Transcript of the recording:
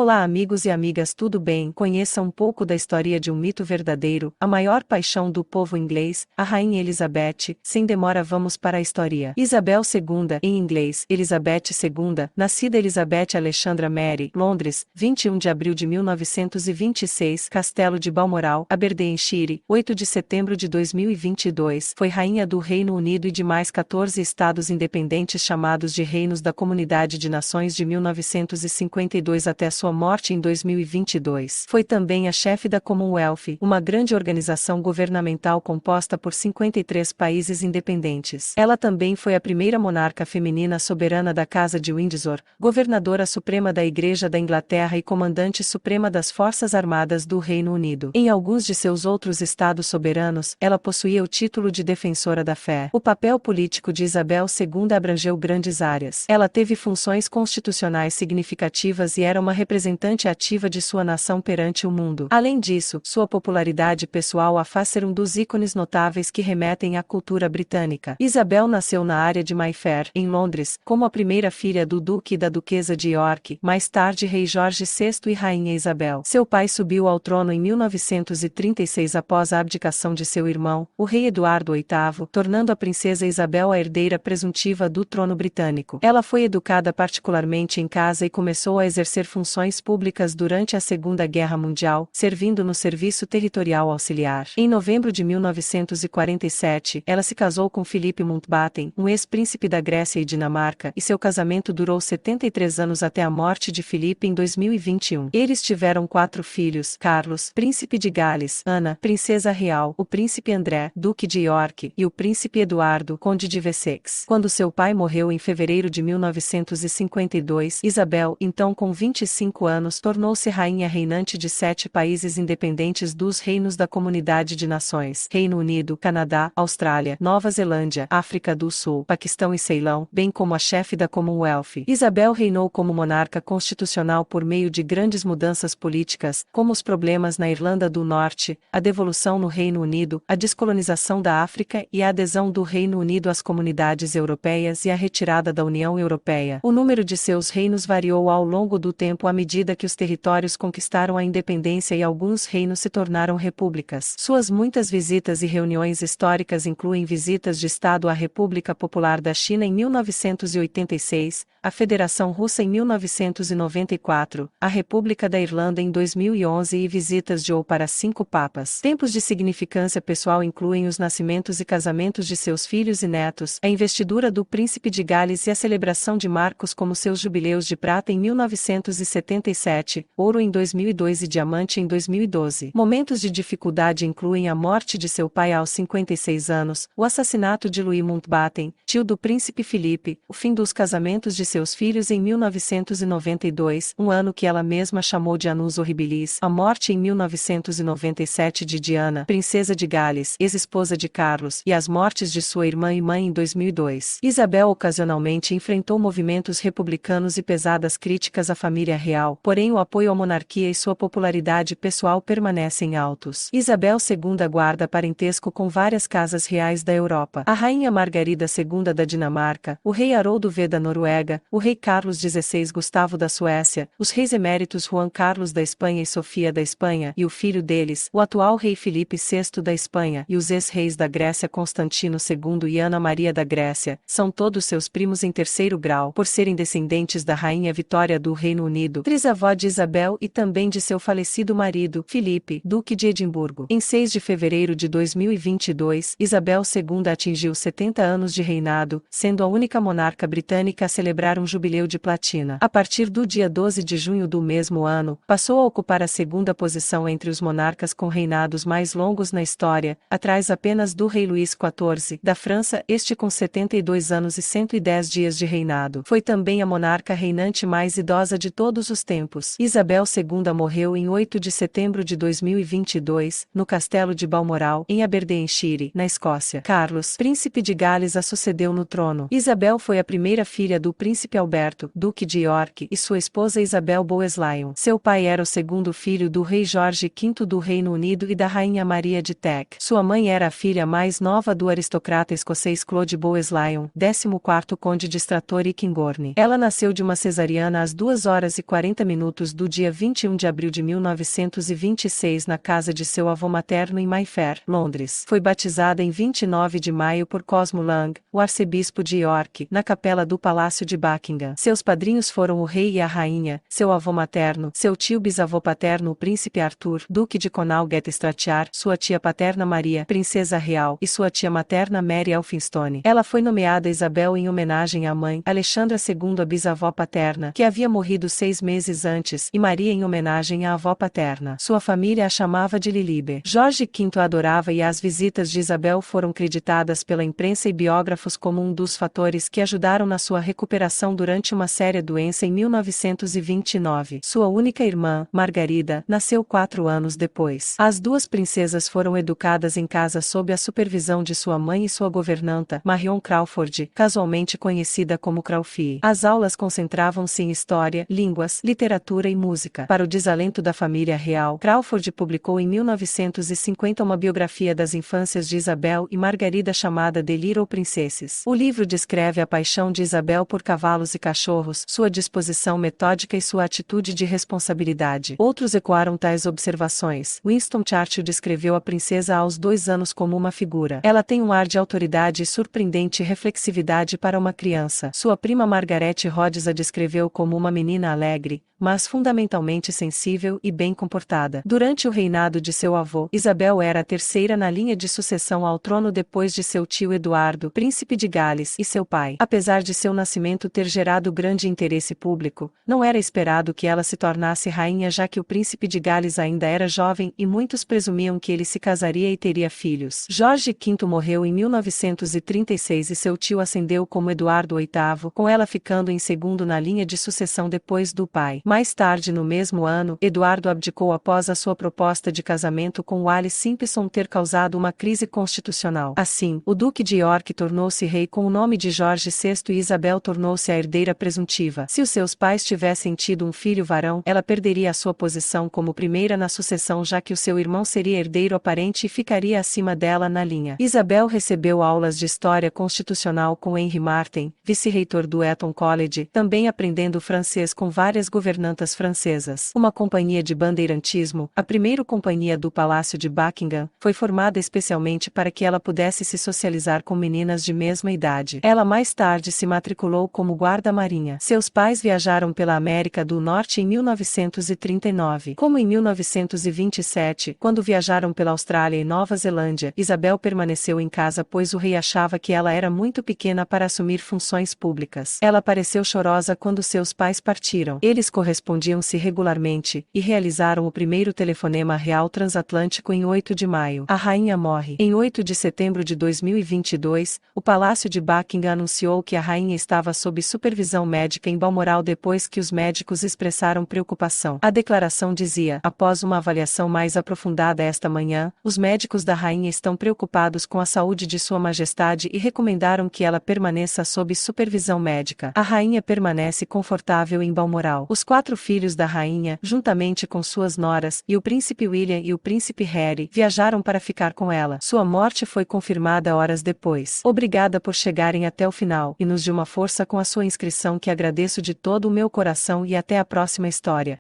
Olá amigos e amigas, tudo bem? Conheça um pouco da história de um mito verdadeiro, a maior paixão do povo inglês, a Rainha Elizabeth. Sem demora vamos para a história. Isabel II, em inglês, Elizabeth II, nascida Elizabeth Alexandra Mary, Londres, 21 de abril de 1926, Castelo de Balmoral, Aberdeenshire, 8 de setembro de 2022, foi rainha do Reino Unido e de mais 14 estados independentes chamados de Reinos da Comunidade de Nações de 1952 até sua morte em 2022. Foi também a chefe da Commonwealth, uma grande organização governamental composta por 53 países independentes. Ela também foi a primeira monarca feminina soberana da Casa de Windsor, governadora suprema da Igreja da Inglaterra e comandante suprema das Forças Armadas do Reino Unido. Em alguns de seus outros estados soberanos, ela possuía o título de defensora da fé. O papel político de Isabel II abrangeu grandes áreas. Ela teve funções constitucionais significativas e era uma representante ativa de sua nação perante o mundo. Além disso, sua popularidade pessoal a faz ser um dos ícones notáveis que remetem à cultura britânica. Isabel nasceu na área de Mayfair, em Londres, como a primeira filha do Duque e da Duquesa de York, mais tarde Rei Jorge VI e Rainha Isabel. Seu pai subiu ao trono em 1936 após a abdicação de seu irmão, o Rei Eduardo VIII, tornando a princesa Isabel a herdeira presuntiva do trono britânico. Ela foi educada particularmente em casa e começou a exercer funções públicas durante a Segunda Guerra Mundial, servindo no Serviço Territorial Auxiliar. Em novembro de 1947, ela se casou com Philip Mountbatten, um ex-príncipe da Grécia e Dinamarca, e seu casamento durou 73 anos até a morte de Philip em 2021. Eles tiveram 4 filhos: Carlos, príncipe de Gales; Ana, princesa real; o príncipe André, duque de York; e o príncipe Eduardo, conde de Wessex. Quando seu pai morreu em fevereiro de 1952, Isabel, então com 25 anos, tornou-se rainha reinante de 7 países independentes dos Reinos da Comunidade de Nações: Reino Unido, Canadá, Austrália, Nova Zelândia, África do Sul, Paquistão e Ceilão, bem como a chefe da Commonwealth. Isabel reinou como monarca constitucional por meio de grandes mudanças políticas, como os problemas na Irlanda do Norte, a devolução no Reino Unido, a descolonização da África e a adesão do Reino Unido às comunidades europeias e a retirada da União Europeia. O número de seus reinos variou ao longo do tempo à medida que os territórios conquistaram a independência e alguns reinos se tornaram repúblicas. Suas muitas visitas e reuniões históricas incluem visitas de Estado à República Popular da China em 1986, à Federação Russa em 1994, à República da Irlanda em 2011 e visitas de ou para 5 papas. Tempos de significância pessoal incluem os nascimentos e casamentos de seus filhos e netos, a investidura do Príncipe de Gales e a celebração de marcos como seus jubileus de prata em 1977, ouro em 2002 e diamante em 2012. Momentos de dificuldade incluem a morte de seu pai aos 56 anos, o assassinato de Louis Mountbatten, tio do príncipe Felipe, o fim dos casamentos de seus filhos em 1992, um ano que ela mesma chamou de Annus Horribilis, a morte em 1997 de Diana, princesa de Gales, ex-esposa de Carlos, e as mortes de sua irmã e mãe em 2002. Isabel ocasionalmente enfrentou movimentos republicanos e pesadas críticas à família real, porém o apoio à monarquia e sua popularidade pessoal permanecem altos. Isabel II guarda parentesco com várias casas reais da Europa: a rainha Margarida II da Dinamarca, o rei Haroldo V da Noruega, o rei Carlos XVI Gustavo da Suécia, os reis eméritos Juan Carlos da Espanha e Sofia da Espanha e o filho deles, o atual rei Filipe VI da Espanha, e os ex-reis da Grécia Constantino II e Ana Maria da Grécia, são todos seus primos em terceiro grau, por serem descendentes da rainha Vitória do Reino Unido, trisavó de Isabel e também de seu falecido marido, Filipe, duque de Edimburgo. Em 6 de fevereiro de 2022, Isabel II atingiu 70 anos de reinado, sendo a única monarca britânica a celebrar um jubileu de platina. A partir do dia 12 de junho do mesmo ano, passou a ocupar a segunda posição entre os monarcas com reinados mais longos na história, atrás apenas do rei Luís XIV, da França, este com 72 anos e 110 dias de reinado. Foi também a monarca reinante mais idosa de todos os tempos. Isabel II morreu em 8 de setembro de 2022, no Castelo de Balmoral, em Aberdeenshire, na Escócia. Carlos, príncipe de Gales, a sucedeu no trono. Isabel foi a primeira filha do príncipe Alberto, duque de York, e sua esposa Isabel Boleslaw. Seu pai era o segundo filho do rei Jorge V do Reino Unido e da rainha Maria de Teck. Sua mãe era a filha mais nova do aristocrata escocês Claude Boleslaw, 14º conde de Stratford e Kilgorny. Ela nasceu de uma cesariana às 2 horas e 40 40 minutos do dia 21 de abril de 1926 na casa de seu avô materno em Mayfair, Londres. Foi batizada em 29 de maio por Cosmo Lang, o arcebispo de York, na capela do Palácio de Buckingham. Seus padrinhos foram o rei e a rainha, seu avô materno, seu tio bisavô paterno o príncipe Arthur, duque de Connaught-Strathclyde, sua tia paterna Maria, princesa real, e sua tia materna Mary Elphinstone. Ela foi nomeada Isabel em homenagem à mãe, Alexandra II, a bisavó paterna, que havia morrido 6 meses antes, e Maria em homenagem à avó paterna. Sua família a chamava de Lilibe. Jorge V a adorava e as visitas de Isabel foram creditadas pela imprensa e biógrafos como um dos fatores que ajudaram na sua recuperação durante uma séria doença em 1929. Sua única irmã, Margarida, nasceu 4 anos depois. As duas princesas foram educadas em casa sob a supervisão de sua mãe e sua governanta, Marion Crawford, casualmente conhecida como Crawfie. As aulas concentravam-se em história, línguas, literatura e música. Para o desalento da família real, Crawford publicou em 1950 uma biografia das infâncias de Isabel e Margarida chamada The Little Princesses. O livro descreve a paixão de Isabel por cavalos e cachorros, sua disposição metódica e sua atitude de responsabilidade. Outros ecoaram tais observações. Winston Churchill descreveu a princesa aos 2 anos como uma figura. Ela tem um ar de autoridade e surpreendente reflexividade para uma criança. Sua prima Margaret Rhodes a descreveu como uma menina alegre, mas fundamentalmente sensível e bem comportada. Durante o reinado de seu avô, Isabel era a terceira na linha de sucessão ao trono depois de seu tio Eduardo, príncipe de Gales, e seu pai. Apesar de seu nascimento ter gerado grande interesse público, não era esperado que ela se tornasse rainha, já que o príncipe de Gales ainda era jovem e muitos presumiam que ele se casaria e teria filhos. Jorge V morreu em 1936 e seu tio ascendeu como Eduardo VIII, com ela ficando em segundo na linha de sucessão depois do pai. Mais tarde no mesmo ano, Eduardo abdicou após a sua proposta de casamento com Wallis Simpson ter causado uma crise constitucional. Assim, o Duque de York tornou-se rei com o nome de Jorge VI e Isabel tornou-se a herdeira presuntiva. Se os seus pais tivessem tido um filho varão, ela perderia a sua posição como primeira na sucessão, já que o seu irmão seria herdeiro aparente e ficaria acima dela na linha. Isabel recebeu aulas de história constitucional com Henry Martin, vice-reitor do Eton College, também aprendendo francês com várias governantas francesas. Uma companhia de bandeirantismo, a primeira companhia do Palácio de Buckingham, foi formada especialmente para que ela pudesse se socializar com meninas de mesma idade. Ela mais tarde se matriculou como guarda-marinha. Seus pais viajaram pela América do Norte em 1939. Como em 1927, quando viajaram pela Austrália e Nova Zelândia, Isabel permaneceu em casa pois o rei achava que ela era muito pequena para assumir funções públicas. Ela pareceu chorosa quando seus pais partiram. Eles correspondiam-se regularmente, e realizaram o primeiro telefonema real transatlântico em 8 de maio. A rainha morre. Em 8 de setembro de 2022, o Palácio de Buckingham anunciou que a rainha estava sob supervisão médica em Balmoral depois que os médicos expressaram preocupação. A declaração dizia: após uma avaliação mais aprofundada esta manhã, os médicos da rainha estão preocupados com a saúde de Sua Majestade e recomendaram que ela permaneça sob supervisão médica. A rainha permanece confortável em Balmoral. Os 4 filhos da rainha, juntamente com suas noras, e o príncipe William e o príncipe Harry, viajaram para ficar com ela. Sua morte foi confirmada horas depois. Obrigada por chegarem até o final, e nos de uma força com a sua inscrição que agradeço de todo o meu coração e até a próxima história.